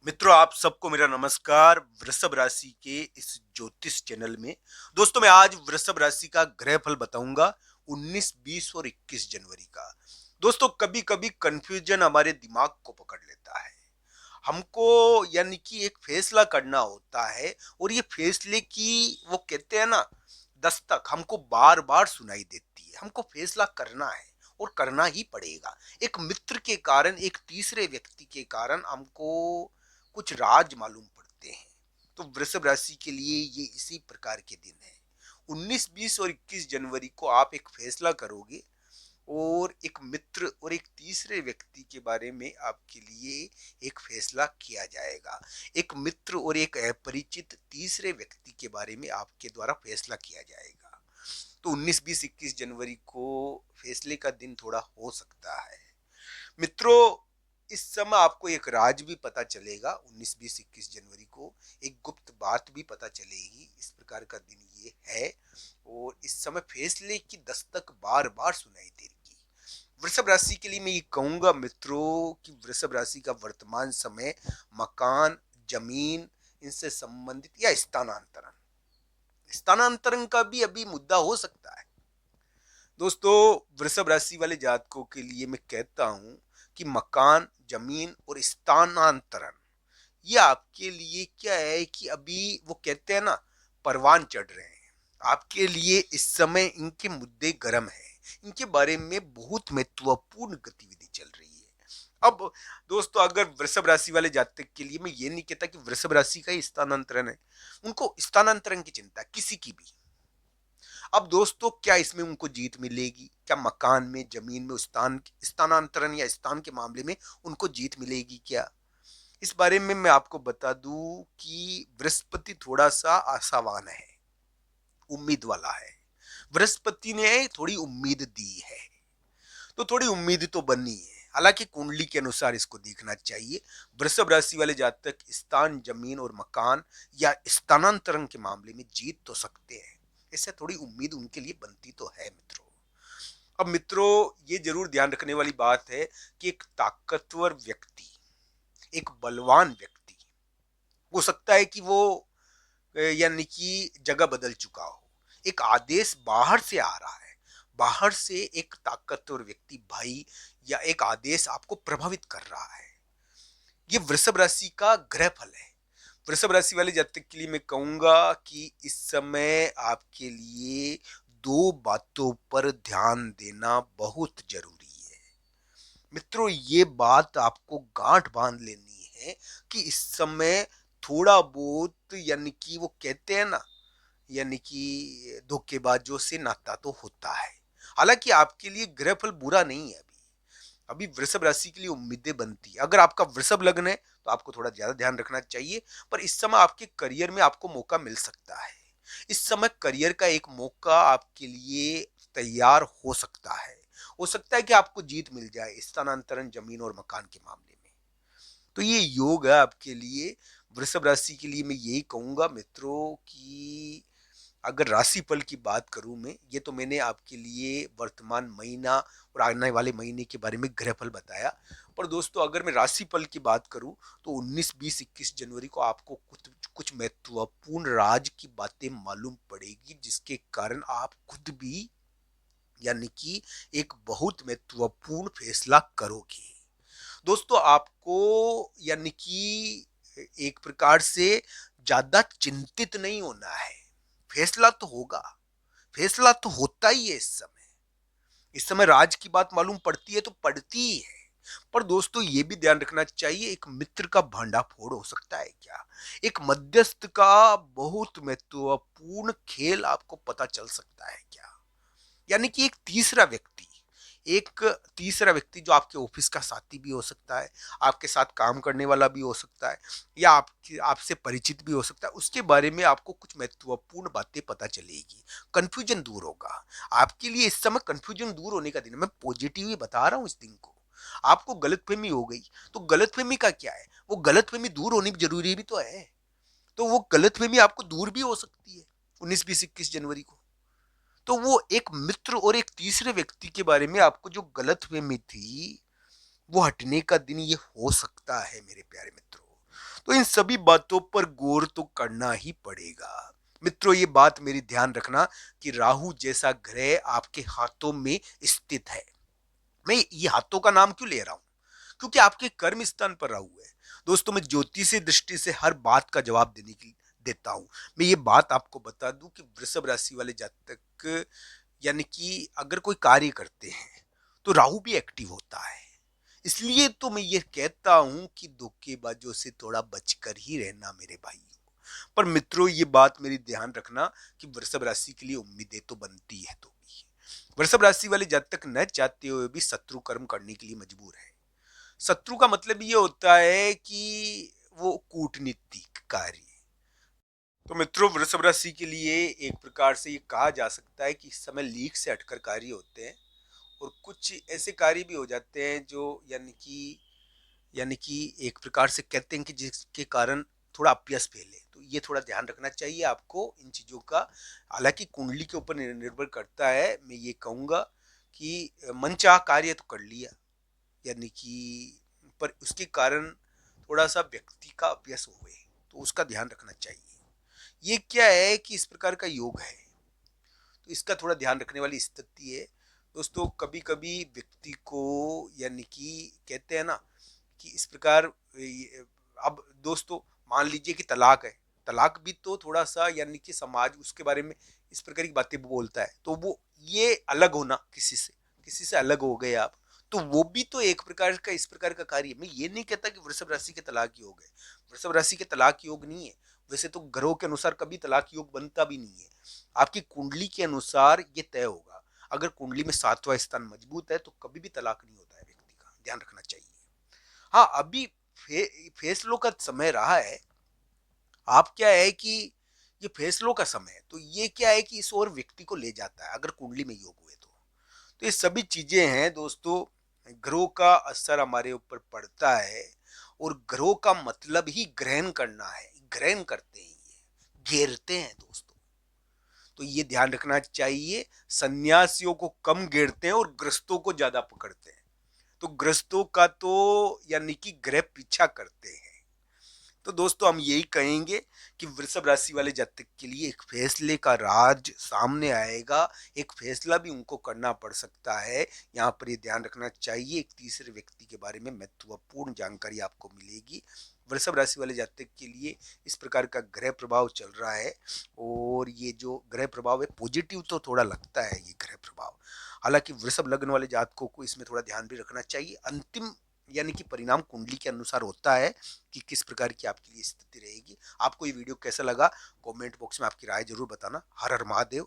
मित्रों, आप सबको मेरा नमस्कार। वृषभ राशि के इस ज्योतिष चैनल में दोस्तों मैं आज वृषभ राशि का ग्रह फल बताऊंगा 19, 20 और 21 जनवरी का। दोस्तों कभी कभी कंफ्यूजन हमारे दिमाग को पकड़ लेता है। हमको यानी कि एक फैसला करना होता है और ये फैसले की वो कहते हैं ना दस्तक हमको बार बार सुनाई देती है। हमको फैसला करना है और करना ही पड़ेगा। एक मित्र के कारण, एक तीसरे व्यक्ति के कारण हमको कुछ राज मालूम पड़ते हैं। तो वृषभ राशि के लिए ये इसी प्रकार के दिन है। 19, 20 और 21 जनवरी को आप एक फैसला करोगे और एक मित्र और एक तीसरे व्यक्ति के बारे में आपके लिए एक फैसला किया जाएगा। एक मित्र और एक अपरिचित तीसरे व्यक्ति के बारे में आपके द्वारा फैसला किया जाएगा। तो 19, 20, 21 जनवरी को फैसले का दिन थोड़ा हो सकता है। मित्रों, इस समय आपको एक राज भी पता चलेगा। 19, 20, 21 जनवरी को एक गुप्त बात भी पता चलेगी। इस प्रकार का दिन ये है और इस समय फैसले की दस्तक बार बार सुनाई देगी। वृषभ राशि के लिए मैं ये कहूंगा मित्रों कि वृषभ राशि का वर्तमान समय मकान, जमीन, इनसे संबंधित या स्थानांतरण स्थानांतरण का भी अभी मुद्दा हो सकता है। दोस्तों, वृषभ राशि वाले जातकों के लिए मैं कहता हूं कि मकान, जमीन और स्थानांतरण ये आपके लिए क्या है कि अभी वो कहते हैं ना परवान चढ़ रहे हैं। आपके लिए इस समय इनके मुद्दे गर्म हैं। इनके बारे में बहुत महत्वपूर्ण गतिविधि चल रही है। अब दोस्तों, अगर वृषभ राशि वाले जातक के लिए मैं ये नहीं कहता कि वृषभ राशि का ही स्थानांतरण है। उनको स्थानांतरण की चिंता किसी की भी। अब दोस्तों, क्या इसमें उनको जीत मिलेगी? क्या मकान में, जमीन में स्थानांतरण या स्थान के मामले में उनको जीत मिलेगी क्या? इस बारे में मैं आपको बता दूं कि बृहस्पति थोड़ा सा आशावान है, उम्मीद वाला है। बृहस्पति ने थोड़ी उम्मीद दी है, तो थोड़ी उम्मीद तो बनी है। हालांकि कुंडली के अनुसार इसको देखना चाहिए। वृषभ राशि वाले जातक स्थान, जमीन और मकान या स्थानांतरण के मामले में जीत तो सकते हैं। इससे थोड़ी उम्मीद उनके लिए बनती तो है मित्रों। अब मित्रों, ये जरूर ध्यान रखने वाली बात है कि एक ताकतवर व्यक्ति, एक बलवान व्यक्ति हो सकता है कि वो यानी कि जगह बदल चुका हो। एक आदेश बाहर से आ रहा है। बाहर से एक ताकतवर व्यक्ति, भाई, या एक आदेश आपको प्रभावित कर रहा है। ये वृषभ राशि का ग्रह फल है। वृषभ राशि वाले जातक के लिए मैं कहूंगा कि इस समय आपके लिए दो बातों पर ध्यान देना बहुत जरूरी है। मित्रों, ये बात आपको गांठ बांध लेनी है कि इस समय थोड़ा बहुत यानी कि वो कहते हैं ना, यानी कि धोखेबाजों से नाता तो होता है। हालांकि आपके लिए ग्रह फल बुरा नहीं है। अभी अभी वृषभ राशि के लिए उम्मीदें बनती है। अगर आपका वृषभ लग्न है तो आपको थोड़ा ज्यादा ध्यान रखना चाहिए। पर इस समय आपके करियर में आपको मौका मिल सकता है। इस समय करियर का एक मौका आपके लिए तैयार हो सकता है। हो सकता है कि आपको जीत मिल जाए स्थानांतरण, जमीन और मकान के मामले में। तो ये योग है आपके लिए। वृषभ राशि के लिए मैं यही कहूंगा मित्रों कि अगर राशिफल की बात करूं मैं, ये तो मैंने आपके लिए वर्तमान महीना और आने वाले महीने के बारे में ग्रहफल बताया। पर दोस्तों, अगर मैं राशिफल की बात करूं तो 19, 20, 21 जनवरी को आपको कुछ कुछ महत्वपूर्ण राज की बातें मालूम पड़ेगी, जिसके कारण आप खुद भी यानी कि एक बहुत महत्वपूर्ण फैसला करोगे। दोस्तों, आपको यानी कि एक प्रकार से ज्यादा चिंतित नहीं होना है। फैसला तो होगा, फैसला तो होता ही है। इस समय राज की बात मालूम पड़ती है तो पड़ती ही है। पर दोस्तों, ये भी ध्यान रखना चाहिए, एक मित्र का भांडाफोड़ हो सकता है क्या? एक मध्यस्थ का बहुत महत्वपूर्ण खेल आपको पता चल सकता है क्या? यानी कि एक तीसरा व्यक्ति जो आपके ऑफिस का साथी भी हो सकता है, आपके साथ काम करने वाला भी हो सकता है, या आपकी आपसे परिचित भी हो सकता है। उसके बारे में आपको कुछ महत्वपूर्ण बातें पता चलेगी। कंफ्यूजन दूर होगा। आपके लिए इस समय कंफ्यूजन दूर होने का दिन है। मैं पॉजिटिव ही बता रहा हूं इस दिन को। आपको गलतफहमी हो गई तो गलतफहमी का क्या है, वो गलतफहमी दूर होनी जरूरी भी तो है। तो वो गलतफहमी आपको दूर भी हो सकती है 19, 20, 21 जनवरी को। तो वो एक मित्र और एक तीसरे व्यक्ति के बारे में आपको जो गलतफहमी थी वो हटने का दिन ये हो सकता है मेरे प्यारे मित्रों। तो इन सभी बातों पर गौर तो करना ही पड़ेगा। मित्रों, ये बात मेरी ध्यान रखना कि राहु जैसा ग्रह आपके हाथों में स्थित है। मैं ये हाथों का नाम क्यों ले रहा हूं? क्योंकि आपके कर्म स्थान पर राहु है। दोस्तों, मैं ज्योतिषीय दृष्टि से हर बात का जवाब देने की देता हूं। मैं ये बात आपको बता दूं कि वृषभ राशि वाले जातक यानी कि अगर कोई कार्य करते हैं तो राहु भी एक्टिव होता है। इसलिए तो मैं ये कहता हूं कि धोखेबाजों से थोड़ा बचकर ही रहना मेरे भाइयों। पर मित्रों, ये बात मेरी ध्यान रखना कि वृषभ राशि के लिए उम्मीदें तो बनती है, तो भी वृषभ राशि वाले जातक न चाहते हुए भी शत्रु कर्म करने के लिए मजबूर है। शत्रु का मतलब ये होता है कि वो कूटनीतिक कार्य। तो मित्रों, वृषभ राशि के लिए एक प्रकार से ये कहा जा सकता है कि इस समय लीक से हटकर कार्य होते हैं और कुछ ऐसे कार्य भी हो जाते हैं जो यानी कि एक प्रकार से कहते हैं कि जिसके कारण थोड़ा अपयश फैले। तो ये थोड़ा ध्यान रखना चाहिए आपको इन चीजों का। हालांकि कुंडली के ऊपर निर्भर करता है। मैं ये कहूंगा कि मनचाहा कार्य तो कर लिया, यानी कि पर उसके कारण थोड़ा सा व्यक्ति का अपयश हो गए, तो उसका ध्यान रखना चाहिए। ये क्या है कि इस प्रकार का योग है, तो इसका थोड़ा ध्यान रखने वाली स्थिति है। दोस्तों, कभी कभी व्यक्ति को यानी कि कहते हैं ना कि इस प्रकार अब दोस्तों मान लीजिए कि तलाक है। तलाक भी तो थोड़ा सा यानी कि समाज उसके बारे में इस प्रकार की बातें बोलता है, तो वो ये अलग होना, किसी से अलग हो गए आप, तो वो भी तो एक प्रकार का इस प्रकार का कार्य है। मैं ये नहीं कहता कि वृषभ राशि के तलाक योग है। वृषभ राशि के तलाक योग नहीं है। वैसे तो ग्रहों के अनुसार कभी तलाक योग बनता भी नहीं है। आपकी कुंडली के अनुसार ये तय होगा। अगर कुंडली में सातवां स्थान मजबूत है तो कभी भी तलाक नहीं होता है व्यक्ति का, ध्यान रखना चाहिए। हाँ, अभी फैसलों का समय रहा है। आप क्या है कि ये फैसलों का समय है, तो ये क्या है कि इस और व्यक्ति को ले जाता है अगर कुंडली में योग हुए तो ये सभी चीजें हैं दोस्तों। ग्रहों का असर हमारे ऊपर पड़ता है और ग्रहों का मतलब ही ग्रहण करना है। ग्रहण करते हैं, ये घेरते हैं दोस्तों। तो ये ध्यान रखना चाहिए। सन्यासियों को कम घेरते हैं और ग्रस्तों को ज्यादा पकड़ते हैं। तो ग्रस्तों का तो यानी कि ग्रह पीछा करते हैं। तो दोस्तों, हम यही कहेंगे कि वृषभ राशि वाले जातक के लिए एक फैसले का राज सामने आएगा। एक फैसला भी उनको करना पड़ सकता है। यहाँ पर ये ध्यान रखना चाहिए, एक तीसरे व्यक्ति के बारे में महत्वपूर्ण जानकारी आपको मिलेगी। वृषभ राशि वाले जातक के लिए इस प्रकार का ग्रह प्रभाव चल रहा है और ये जो ग्रह प्रभाव है पॉजिटिव तो थोड़ा लगता है ये ग्रह प्रभाव। हालांकि वृषभ लग्न वाले जातकों को इसमें थोड़ा ध्यान भी रखना चाहिए। अंतिम यानी कि परिणाम कुंडली के अनुसार होता है कि किस प्रकार की आपके लिए स्थिति रहेगी। आपको ये वीडियो कैसा लगा, कमेंट बॉक्स में आपकी राय जरूर बताना। हर हर महादेव,